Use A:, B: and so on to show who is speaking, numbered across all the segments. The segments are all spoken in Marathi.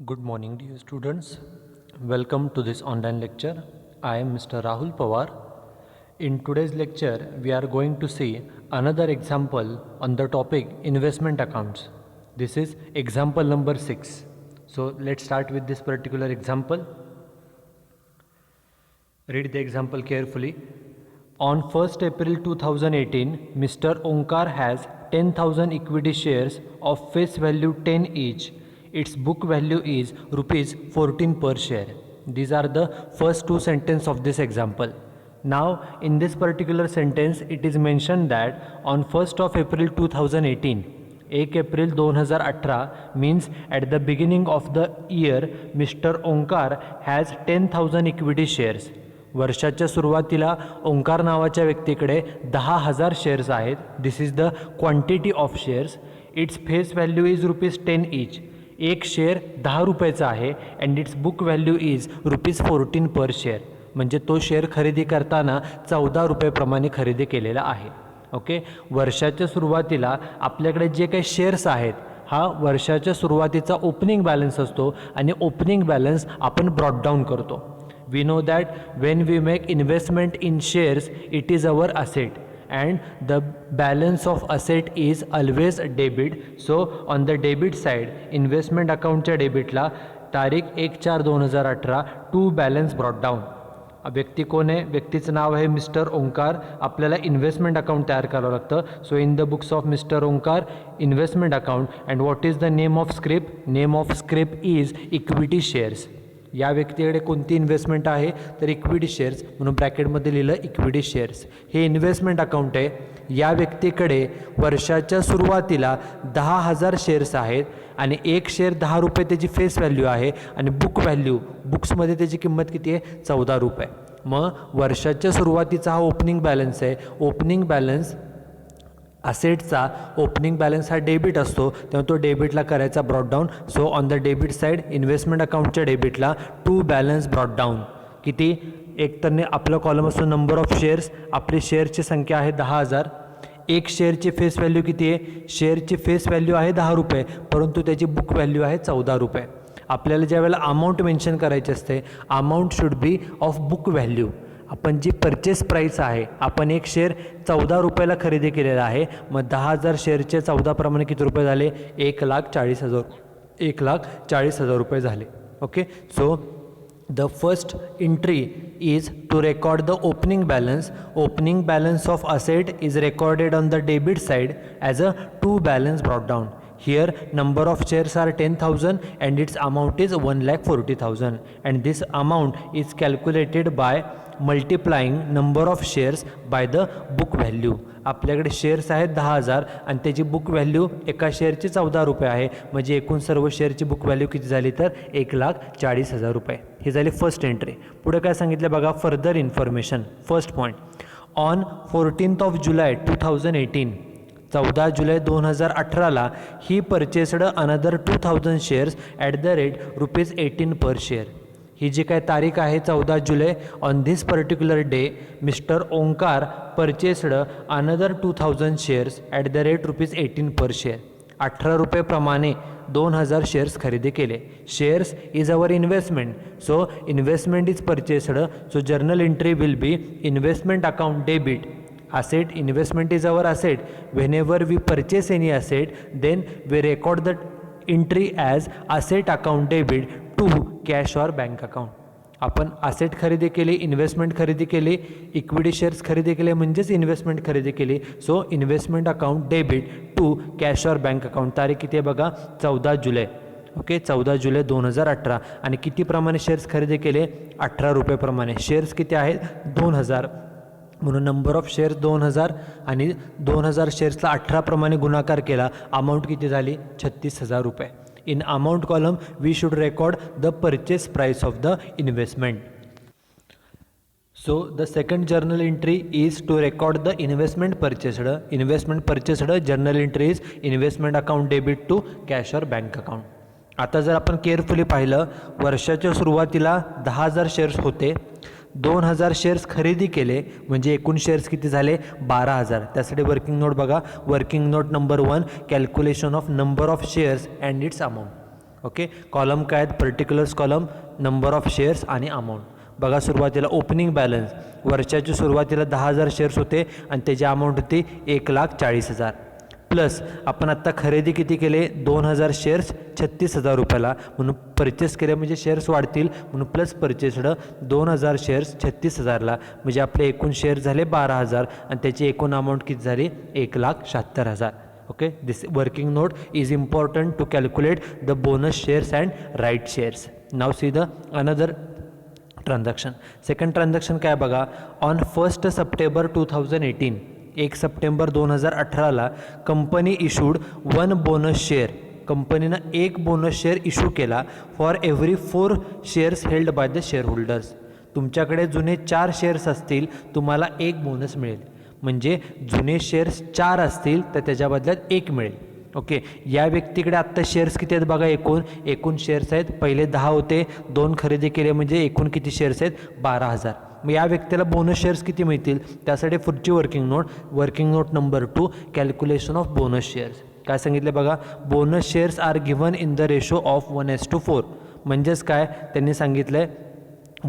A: Good morning, dear students. Welcome to this online lecture. I am Mr. Rahul Pawar. In today's lecture, we are going to see another example on the topic investment accounts. This is example number 6. So let's start with this particular example. Read the example carefully. On 1st April 2018, Mr. Onkar has 10,000 equity shares of face value 10 each. Its book value is rupees 14 per share. These are the first two sentences of this example. Now, in this particular sentence, it is mentioned that on 1st of April 2018, 1 April 2018 means at the beginning of the year, Mr. Onkar has 10,000 equity shares. वर्षाच्या सुरुवातीला ओंकार नावाच्या व्यक्तीकडे 10,000 शेअर्स आहेत. This is the quantity of shares. Its face value is rupees 10 each. एक शेअर 10 रुपयाचा आहे and its book value is rupees 14 per share. म्हणजे तो शेअर खरेदी करताना 14 रुपयेप्रमाणे खरेदी केलेला आहे. ओके, वर्षाच्या सुरुवातीला आपल्याकडे जे काही शेअर्स आहेत हा वर्षाच्या सुरुवातीचा ओपनिंग बॅलन्स असतो आणि ओपनिंग बॅलन्स आपण ब्रॉट डाऊन करतो. We know that when we make investment in shares, it is our asset and the balance of asset is always debit. So on the debit side, investment account च्या डेबिटला तारीख 1/4/2018 टू बॅलन्स ब्रॉट डाऊन. व्यक्ती कोण आहे? व्यक्तीचं नाव आहे मिस्टर ओंकार. आपल्याला इन्व्हेस्टमेंट अकाउंट तयार करावं लागतं. So in the books of mister Omkar investment account and what is the name of scrip? Name of scrip is equity shares. या व्यक्तीकडे कोणती इन्व्हेस्टमेंट आहे तर इक्विटी शेअर्स, म्हणून ब्रॅकेटमध्ये लिहिलं इक्विटी शेअर्स. हे इन्व्हेस्टमेंट अकाउंट आहे. या व्यक्तीकडे वर्षाच्या सुरुवातीला 10,000 शेअर्स आहेत आणि एक शेअर 10 रुपये त्याची फेस व्हॅल्यू आहे आणि बुक व्हॅल्यू बुक्समध्ये त्याची किंमत किती आहे? 14 रुपये. मग वर्षाच्या सुरुवातीचा हा ओपनिंग बॅलन्स आहे. ओपनिंग बॅलन्स असेटचा ओपनिंग बॅलन्स हा डेबिट असतो, तेव्हा तो डेबिटला करायचा brought down. So on the debit side investment अकाउंटच्या डेबिटला टू बॅलन्स ब्रॉट डाऊन. किती? एक तर आपलं कॉलम असतो नंबर ऑफ शेअर्स. आपली शेअरची संख्या आहे 10,000. एक शेअरची फेस व्हॅल्यू किती आहे? शेअरची फेस व्हॅल्यू आहे 10 रुपये, परंतु त्याची बुक व्हॅल्यू आहे 14 रुपये. आपल्याला ज्या वेळेला अमाऊंट मेन्शन करायची असते, amount should be of book value. आपण जी परचेस प्राईस आहे, आपण एक शेअर 14 रुपयाला खरेदी केलेला आहे. मग 10,000 शेअरचे 14 प्रमाणे किती रुपये झाले? 1,40,000. 1,40,000 रुपये झाले. Okay, so the first entry is to record the opening balance. Opening balance of asset is recorded on the debit side as a to balance brought down. Here number of shares are 10,000 and its amount is 1,40,000 and this amount is calculated by multiplying number of shares by the book value. आपल्याकडे शेअर्स आहेत 10,000 आणि त्याची बुक व्हॅल्यू एका शेअरची 14 रुपये आहे. म्हणजे एकूण सर्व शेअरची बुक व्हॅल्यू किती झाली तर 1,40,000 रुपये. ही झाली फर्स्ट एंट्री. पुढे काय सांगितलं बघा, further information. First point, on 14th of July 2018, 14 जुलै 2018ला he purchased another 2,000 shares at the rate rupees 18 per share. ही जी काय तारीख आहे 14 जुलै, on this particular day mister Omkar purchased another 2,000 shares at the rate rupees 18 per share. 18 रुपयेप्रमाणे 2,000 शेअर्स खरेदी केले. Shares is our investment. So investment is purchased. So journal entry will be investment account debit. Asset, investment is our asset. Whenever we purchase any asset, then we record the entry as asset account debit to cash or bank account. आपण asset खरेदी केली, इन्व्हेस्टमेंट खरेदी केली, इक्विटी शेअर्स खरेदी केले म्हणजेच इन्व्हेस्टमेंट खरेदी केली. So investment account debit to cash और बँक अकाउंट. तारीख किती आहे बघा, 14 जुलै. ओके, 14 जुलै 2018. आणि किती प्रमाणे शेअर्स खरेदी केले? 18 रुपयेप्रमाणे. शेअर्स किती आहेत? 2,000. म्हणून नंबर ऑफ शेअर्स 2,000 आणि 2,000 शेअर्सला 18 प्रमाणे गुणाकार केला. अमाऊंट किती झाली? 36,000 रुपये. In amount column we should record the purchase price of the investment. So the second journal entry is to record the investment purchased. Investment purchased journal entry is investment account debit to cash और बँक अकाउंट. आता जर आपण केअरफुली पाहिलं, वर्षाच्या सुरुवातीला 10,000 शेअर्स होते. 2,000 शेअर्स खरेदी केले म्हणजे एकूण शेअर्स किती झाले? 12,000. त्यासाठी वर्किंग नोट बघा. Working note number 1, calculation of number of shares and it's amount. Okay. Column काय आहेत? Particulars column, number of shares आणि अमाऊंट. बघा सुरुवातीला ओपनिंग बॅलन्स, वर्षाच्या सुरुवातीला 10,000 शेअर्स होते आणि त्याची अमाऊंट होती 1,40,000. प्लस आपण आत्ता खरेदी किती केले? 2,000 शेअर्स 36,000 रुपयाला, म्हणून परचेस केले म्हणजे शेअर्स वाढतील म्हणून प्लस परचेस्ड 2,000 शेअर्स 36,000ला, म्हणजे आपले एकूण शेअर्स झाले 12,000 आणि त्याची एकूण अमाऊंट किती झाली? 1,76,000. Okay, this working note is important to calculate the bonus shares and right shares. Now see the another transaction. Second transaction काय बघा? On 1st September 2018, 1 सप्टेंबर 2018ला कंपनी इशूड 1 बोनस शेअर. कंपनीनं 1 बोनस शेअर इशू केला for every 4 shares held by the share holders. तुमच्याकडे जुने 4 शेअर्स असतील तुम्हाला 1 बोनस मिळेल. म्हणजे जुने शेअर्स 4 असतील तर त्याच्या बदल्यात 1 मिळेल. ओके. या व्यक्तीकडे आत्ता शेअर्स किती आहेत बघा? एकूण शेअर्स आहेत. पहिले 10 होते, 2 खरेदी केले म्हणजे एकूण किती शेअर्स आहेत? 12,000. मग या व्यक्तीला बोनस शेअर्स किती मिळतील? त्यासाठी पुढची working note number 2, calculation of bonus shares. काय सांगितले बघा? Bonus shares are given in the ratio of 1:4. म्हणजेच काय त्यांनी सांगितलं आहे?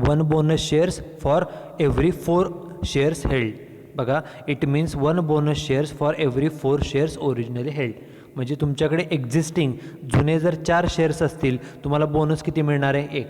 A: 1 bonus shares for every 4 shares held. बघा, it means 1 bonus shares for every 4 shares originally held. म्हणजे तुमच्याकडे एक्झिस्टिंग जुने जर 4 शेअर्स असतील तुम्हाला बोनस किती मिळणार आहे? 1.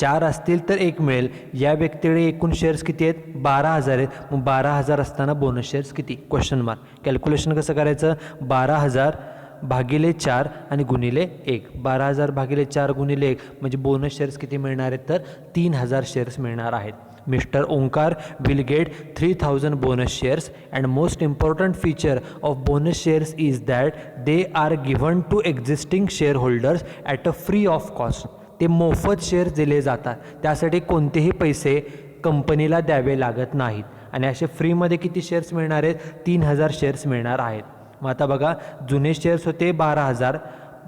A: 4 असतील तर 1 मिळेल. या व्यक्तीकडे एकूण शेअर्स किती आहेत? 12,000 आहेत. मग 12,000 असताना बोनस शेअर्स किती? Question mark. कॅल्क्युलेशन कसं करायचं? 12,000 भागिले 4 आणि गुणिले 1. 12,000 भागिले 4 गुणिले 1 म्हणजे बोनस शेअर्स किती मिळणार आहेत? तर 3,000 शेअर्स मिळणार आहेत. Mr. Onkar will get 3,000 bonus shares, and most important feature of bonus shares is that they are given to existing shareholders at a free of cost. ते मोफत शेअर्स दिले जातात, त्यासाठी कोणतेही पैसे कंपनीला द्यावे लागत नाहीत. आणि असे फ्रीमध्ये किती शेअर्स मिळणार आहेत? 3,000 शेअर्स मिळणार आहेत. मग आता बघा, जुने शेअर्स होते 12,000,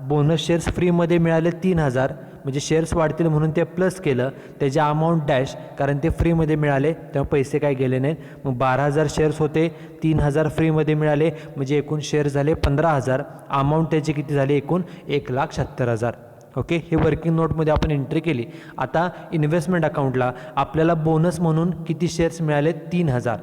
A: बोनस शेअर्स फ्रीमध्ये मिळाले 3,000, म्हणजे शेअर्स वाढतील म्हणून ते प्लस केलं, त्याचे अमाऊंट डॅश, कारण ते फ्रीमध्ये मिळाले तेव्हा पैसे काय गेले नाहीत. मग 12,000 शेअर्स होते, 3,000 फ्रीमध्ये मिळाले म्हणजे एकूण शेअर्स झाले 15,000. अमाऊंट त्याची किती झाली? एकूण 1,76,000. ओके. हे वर्किंग नोटमध्ये आपण एंट्री केली. आता इन्व्हेस्टमेंट अकाउंटला आपल्याला बोनस म्हणून किती शेअर्स मिळाले? 3,000.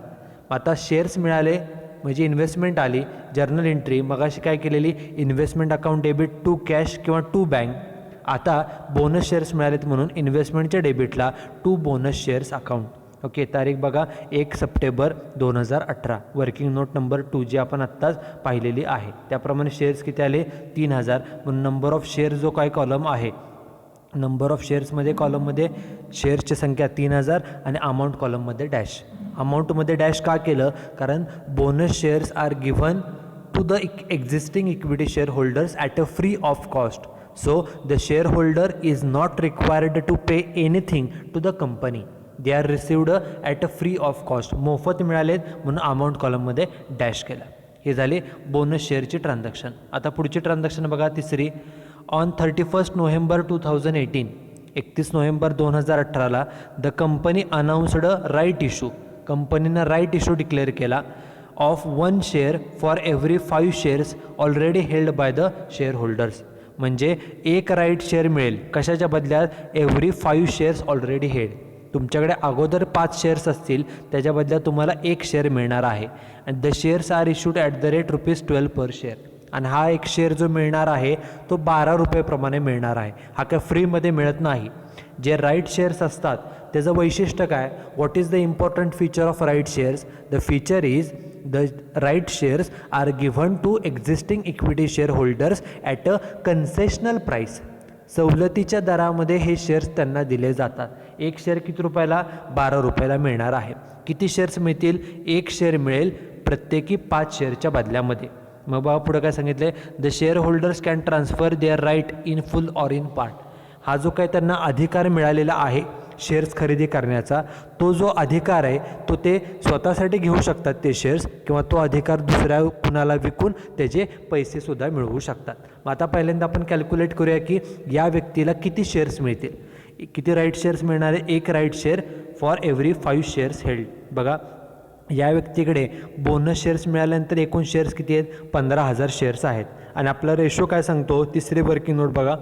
A: आता शेअर्स मिळाले म्हणजे इन्व्हेस्टमेंट आली. जर्नल एंट्री मगाशी काय केलेली? Investment account debit to cash किंवा टू बँक. आता बोनस शेअर्स मिळालेत म्हणून इन्व्हेस्टमेंटच्या डेबिटला to bonus shares account. Okay. तारीख बघा 1 सप्टेंबर 2018. वर्किंग नोट नंबर 2 जी आपण आत्ताच पाहिलेली आहे. त्याप्रमाणे शेअर्स किती आले? 3,000. म्हणून नंबर ऑफ शेअर्स जो काय कॉलम आहे, नंबर ऑफ शेअर्समध्ये कॉलममध्ये शेअर्सची संख्या 3,000 आणि अमाऊंट कॉलममध्ये डॅश. अमाऊंटमध्ये डॅश का केलं? कारण bonus shares are given to the existing equity share holders at a free of cost. So the shareholder is not required to pay anything to the company. They are received at a free of cost. मोफत मिळालेत म्हणून अमाऊंट कॉलममध्ये डॅश केलं. हे झाले बोनस शेअरची ट्रान्झॅक्शन. आता पुढची ट्रान्झॅक्शन बघा तिसरी. ऑन 31 नोव्हेंबर 2018, 31 नोव्हेंबर 2018ला the company announced right issue. कंपनीनं राईट इशू डिक्लेअर केला of 1 share for every 5 shares already held by the share holders. म्हणजे 1 राईट शेअर मिळेल कशाच्या बदल्यात? Every 5 shares already held. तुमच्याकडे अगोदर 5 शेअर्स असतील त्याच्या बदल्यात तुम्हाला 1 शेअर मिळणार आहे. आणि the shares are issued at the rate ₹12 per share. आणि हा 1 शेअर जो मिळणार आहे तो 12 रुपयेप्रमाणे मिळणार आहे. हा काय फ्रीमध्ये मिळत नाही. जे राईट शेअर्स असतात त्याचं वैशिष्ट्य काय? What is the important feature of right shares? The feature is the right shares are given to existing equity shareholders at a concessional price. सवलतीच्या दरामध्ये हे शेअर्स त्यांना दिले जातात. 1 शेअर किती रुपयाला? 12 रुपयाला मिळणार आहे. किती शेअर्स मिळतील? 1 शेअर मिळेल प्रत्येकी 5 शेअरच्या बदल्यामध्ये. मग बाबा पुढे काय सांगितले? The share holders can transfer their right in full or in part. हा जो काही त्यांना अधिकार मिळालेला आहे शेअर्स खरेदी करण्याचा, तो जो अधिकार आहे तो ते स्वतःसाठी घेऊ शकतात ते शेअर्स, किंवा तो अधिकार दुसऱ्या कुणाला विकून त्याचे पैसेसुद्धा मिळवू शकतात. मग आता पहिल्यांदा आपण कॅल्क्युलेट करूया की या व्यक्तीला किती शेअर्स मिळतील. किती राईट शेअर्स मिळणार आहे? 1 right share for every 5 shares held. बघा, या व्यक्तीकडे बोनस शेअर्स मिळाल्यानंतर एकूण शेअर्स किती आहेत? 15,000 शेअर्स आहेत. आणि आपला रेशो काय सांगतो? तिसरी वर्किंग नोट बघा,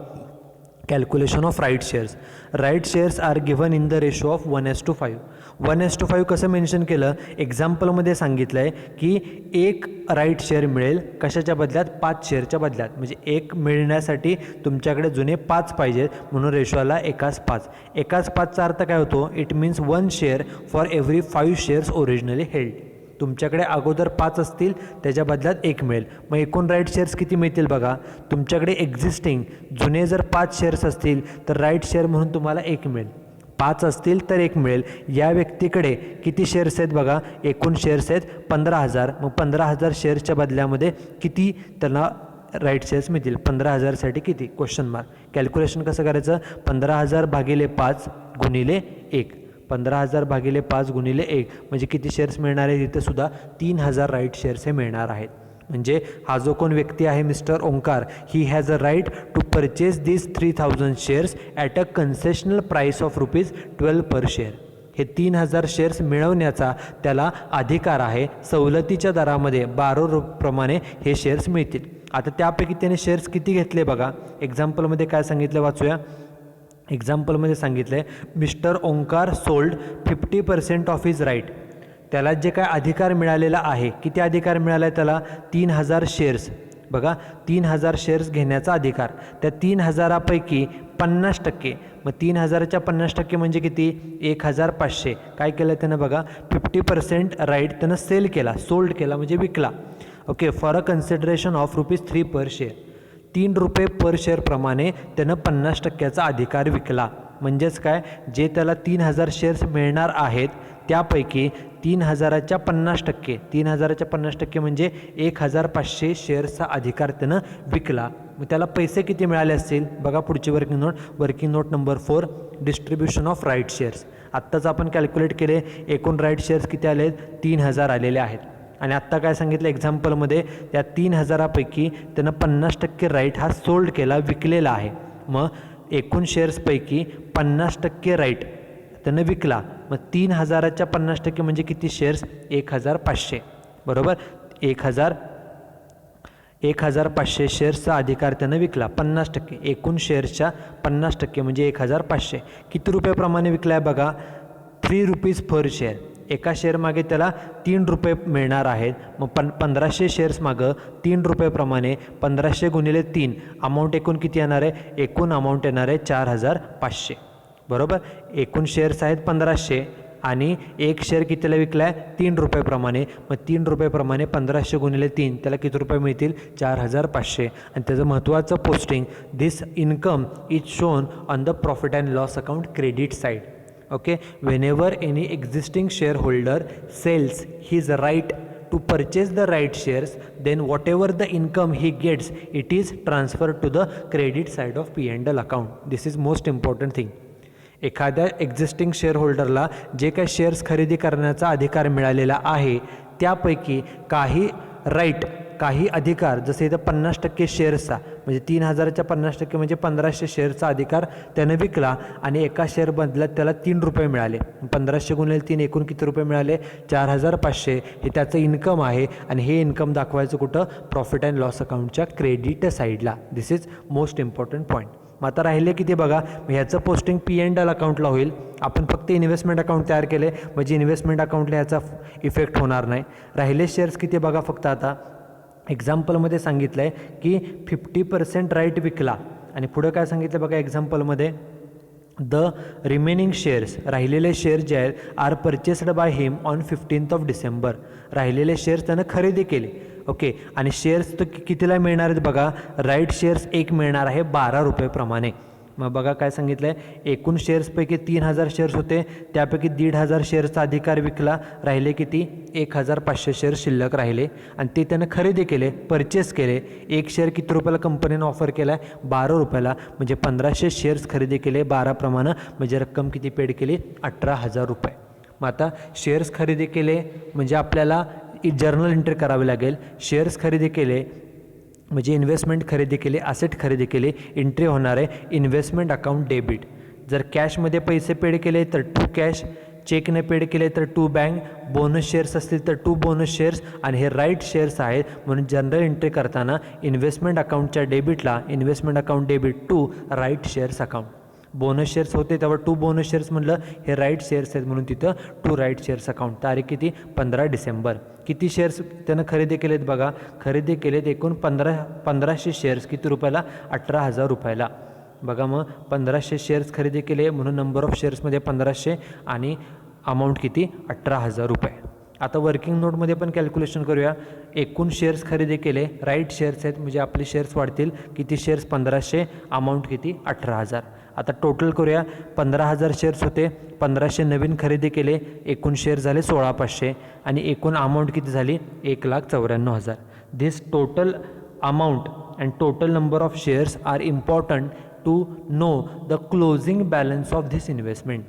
A: calculation of right shares. Right shares are given in the ratio of 1:5. 1:5 कसं मेन्शन केलं? एक्झाम्पलमध्ये सांगितलं आहे की एक राईट शेअर मिळेल कशाच्या बदल्यात? 5 शेअरच्या बदल्यात. म्हणजे एक मिळण्यासाठी तुमच्याकडे जुने 5 पाहिजेत, म्हणून रेशो आला 1:5. 1:5चा अर्थ काय होतो? It means 1 share for every 5 shares originally held. तुमच्याकडे अगोदर 5 असतील त्याच्या बदल्यात 1 मिळेल. मग एकूण राईट शेअर्स किती मिळतील बघा. तुमच्याकडे एक्झिस्टिंग जुने जर 5 शेअर्स असतील तर राईट शेअर म्हणून तुम्हाला 1 मिळेल. 5 असतील तर 1 मिळेल. या व्यक्तीकडे किती शेअर्स आहेत बघा? एकूण शेअर्स आहेत 15,000. मग 15,000 शेअर्सच्या बदल्यामध्ये किती त्याला राईट शेअर्स मिळतील? 15,000साठी किती? Question mark. कॅल्क्युलेशन कसं करायचं? 15,000 भागिले 5 गुणिले 1. 15,000 भागिले 5 गुणिले 1 म्हणजे किती शेअर्स मिळणार आहे? तिथे सुद्धा 3,000 राईट शेअर्स हे मिळणार आहेत. म्हणजे हा जो कोण व्यक्ती आहे mister Omkar, he has a right to purchase this 3,000 shares at a concessional price of ₹12 per share. हे 3,000 शेअर्स मिळवण्याचा त्याला अधिकार आहे. सवलतीच्या दरामध्ये ₹12 हे शेअर्स मिळतील. आता त्यापैकी त्याने शेअर्स किती घेतले बघा. एक्झाम्पलमध्ये काय सांगितलं वाचूया. एक्झाम्पलमध्ये सांगितलं आहे mister Omkar sold 50% of his right. त्याला जे काय अधिकार मिळालेला आहे, किती अधिकार मिळाला आहे त्याला? 3,000 शेअर्स. बघा 3,000 शेअर्स घेण्याचा अधिकार. त्या 3,000पैकी 50%. मग 3,000च्या 50% म्हणजे किती? 1,500. काय केलं त्यानं बघा? 50% राईट त्यानं सेल केला, सोल्ड केला म्हणजे विकला. Okay, for a consideration of ₹3 per share. ₹3 पर शेअरप्रमाणे त्यानं 50%चा अधिकार विकला. म्हणजेच काय? जे त्याला 3,000 शेअर्स मिळणार आहेत त्यापैकी 3,000च्या 50%, 3,000च्या 50% म्हणजे 1,500 शेअर्सचा अधिकार त्यानं विकला. मग त्याला पैसे किती मिळाले असतील बघा. पुढची working note, working note number 4, distribution of right shares. आत्ताच आपण कॅल्क्युलेट केले, एकूण राईट शेअर्स किती आले? 3,000 आलेले आहेत. आणि आत्ता काय सांगितलं एक्झाम्पलमध्ये? त्या 3,000पैकी त्यानं 50% राईट हा सोल्ड केला, विकलेला आहे. मग एकूण शेअर्सपैकी 50% राईट त्यानं विकला. मग 3,000च्या 50% म्हणजे किती शेअर्स? 1,500. बरोबर. 1,500 शेअर्सचा अधिकार त्यानं विकला. 50% एकूण शेअर्सच्या 50% म्हणजे 1,500. किती रुपयाप्रमाणे विकला आहे बघा? ₹3 पर शेअर. एका शेअर मागे त्याला ₹3 मिळणार आहेत. मग 1,500 शेअर्स मागं ₹3 1500 गुणिले 3 अमाऊंट एकूण किती येणार आहे? एकूण अमाऊंट येणार आहे 4,500. बरोबर. एकूण शेअर्स आहेत 1,500 आणि एक शेअर कितीला विकला आहे? ₹3 मग ₹3 1500 गुणिले 3 त्याला किती रुपये मिळतील? 4,500. आणि त्याचं महत्त्वाचं posting, this income is shown on the profit and loss account credit side. Okay, whenever any existing shareholder sells his right to purchase the right shares, then whatever the income he gets, it is transferred to the credit side of P&L account. This is most important thing. एखाद्या एक्झिस्टिंग शेअरहोल्डरला जे काही शेअर्स खरेदी करण्याचा अधिकार मिळालेला आहे त्यापैकी काही राईट, काही अधिकार, जसे इथं 50% शेअर्सचा म्हणजे 3,000च्या 50% म्हणजे 1,500 शेअर्सचा अधिकार त्यानं विकला आणि एका शेअर बदल्यात त्याला ₹3 मिळाले. 1500 गुणिले 3 एकूण किती रुपये मिळाले? 4,500. हे त्याचं इन्कम आहे आणि हे इन्कम दाखवायचं कुठं? प्रॉफिट अँड लॉस अकाउंटच्या क्रेडिट साईडला. दिस इज मोस्ट इम्पॉर्टंट पॉईंट. मग आता राहिले किती बघा. ह्याचं पोस्टिंग P&L अकाउंटला होईल. आपण फक्त इन्व्हेस्टमेंट अकाउंट तयार केले म्हणजे इन्व्हेस्टमेंट अकाउंटला ह्याचा इफेक्ट होणार नाही. राहिले शेअर्स किती बघा. फक्त आता एक्झाम्पलमध्ये सांगितलं आहे की 50% राईट विकला आणि पुढं काय सांगितलं बघा एक्झाम्पलमध्ये? द रिमेनिंग शेअर्स, राहिलेले शेअर जे आहेत, are purchased by him on 15 December. राहिलेले शेअर्स त्यानं खरेदी केले. ओके, आणि शेअर्स तो कितीला मिळणार आहेत बघा. राईट शेअर्स एक मिळणार आहे ₹12 मग बघा काय सांगितलं आहे. एकूण शेअर्सपैकी 3,000 शेअर्स होते, त्यापैकी 1,500 शेअर्सचा अधिकार विकला. राहिले किती? 1,500 शेअर्स शिल्लक राहिले आणि ते त्यानं खरेदी केले, परचेस केले. एक शेअर किती रुपयाला कंपनीनं ऑफर केला आहे? ₹12. म्हणजे 1,500 शेअर्स खरेदी केले 12 म्हणजे रक्कम किती पेड केली? ₹18,000. मग आता शेअर्स खरेदी केले म्हणजे आपल्याला जर्नल एंट्री करावी लागेल. शेअर्स खरेदी केले म्हणजे इन्व्हेस्टमेंट खरेदी केले, असेट खरेदी केले, एंट्री होणार आहे इन्व्हेस्टमेंट अकाउंट डेबिट. जर कॅशमध्ये पैसे पेड केले तर टू कॅश, चेकने पेड केले तर 2 बँक, बोनस शेअर्स असतील तर 2 बोनस शेअर्स आणि हे राईट शेअर्स आहेत. म्हणून जनरल एंट्री करताना इन्व्हेस्टमेंट अकाउंटच्या डेबिटला investment account debit to right shares account. Bonus shares होते तेव्हा 2 बोनस शेअर्स म्हणलं, हे राईट शेअर्स आहेत म्हणून तिथं 2 राईट शेअर्स अकाउंट. तारीख किती? 15 डिसेंबर. किती शेअर्स त्यानं खरेदी केलेत बघा, खरेदी केलेत एकूण 1500 शेअर्स. किती रुपयाला? 18,000 रुपयाला. बघा मग 1500 शेअर्स खरेदी केले म्हणून नंबर ऑफ शेअर्समध्ये 1500 आणि अमाऊंट किती? 18,000 रुपये. आता वर्किंग नोटमध्ये पण कॅल्क्युलेशन करूया. एकूण शेअर्स खरेदी केले, राईट शेअर्स आहेत म्हणजे आपले शेअर्स वाढतील. किती शेअर्स? 1500, अमाऊंट किती? 18,000. आता टोटल करूया. 15,000 शेअर्स होते, 1500 नवीन खरेदी केले, एकूण शेअर झाले 16,500 आणि एकूण अमाऊंट किती झाली? 1,94,000. This total amount and total number of shares are important to know the closing balance of this investment.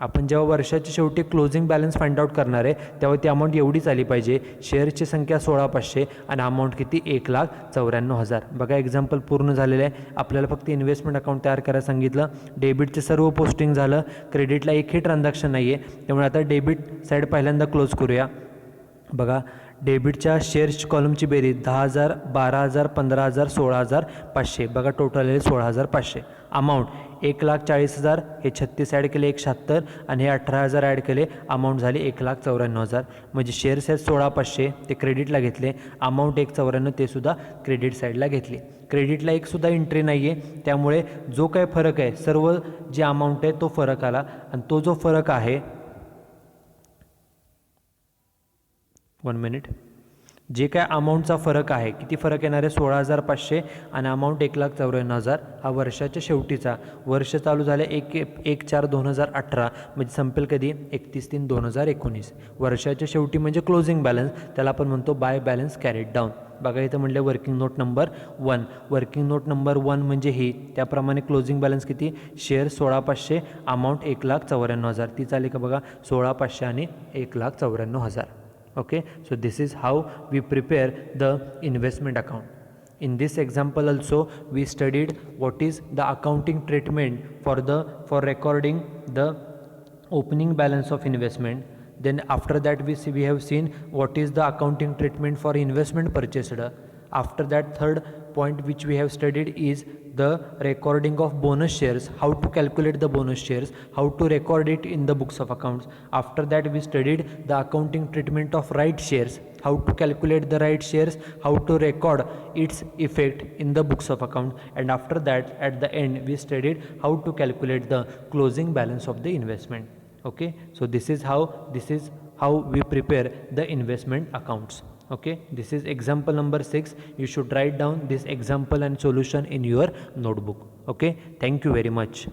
A: आपण जेव्हा वर्षाच्या शेवटी क्लोजिंग बॅलन्स फाइंड आउट करणार आहे तेव्हा ती अमाऊंट एवढीच आली पाहिजे. शेअरची संख्या 16,500 आणि अमाऊंट किती? 1,94,000. बघा एक्झाम्पल पूर्ण झालेलं आहे. आपल्याला फक्त इन्व्हेस्टमेंट अकाउंट तयार करायला सांगितलं. डेबिटचे सर्व पोस्टिंग झालं, क्रेडिटला एकही ट्रान्झॅक्शन नाही आहे. त्यामुळे आता डेबिट साईड पहिल्यांदा क्लोज करूया. बघा डेबिटच्या शेअर्सची कॉलमची बेरीज 10,000, 12,000, 15,000, 16,500. बघा टोटल आलेले 16,500. अमाऊंट 1,40,000, हे 36 ॲड केले 1,76 आणि हे 18,000 ॲड केले, अमाऊंट झाली 1,94,000. म्हणजे शेअर्स आहेत 16,500 ते क्रेडिटला घेतले, अमाऊंट 1,94 ते सुद्धा क्रेडिट साईडला घेतली. क्रेडिटला एकसुद्धा एंट्री नाही आहे, त्यामुळे जो काय फरक आहे सर्व जे अमाऊंट आहे तो फरक आला. आणि तो जो फरक आहे 1 मिनिट, जे काय अमाऊंटचा फरक आहे, किती फरक येणार आहे? 16,500 आणि अमाऊंट 1,94,000. हा वर्षाच्या शेवटीचा. वर्ष चालू झाले 1/4/2018 म्हणजे संपेल कधी? 31/3/2019. वर्षाच्या शेवटी म्हणजे क्लोजिंग बॅलन्स, त्याला आपण म्हणतो बाय बॅलन्स कॅरीड डाऊन. बघा इथं म्हटलं working note number 1. Working note number 1 म्हणजे ही. त्याप्रमाणे क्लोजिंग बॅलन्स किती? Share 16,500, amount 1,94,000. ती चालेल का? बघा 16,500 आणि 1,94,000. Okay, so this is how we prepare the investment account. In this example also we studied what is the accounting treatment for recording the opening balance of investment. Then after that we have seen what is the accounting treatment for investment purchased. After that, third point which we have studied is the recording of bonus shares, how to calculate the bonus shares, how to record it in the books of accounts. After that we studied the accounting treatment of right shares, how to calculate the right shares, how to record its effect in the books of account. And after that at the end we studied how to calculate the closing balance of the investment. Okay, so this is how we prepare the investment accounts. Okay, this is example number 6. You should write down this example and solution in your notebook. Okay, thank you very much.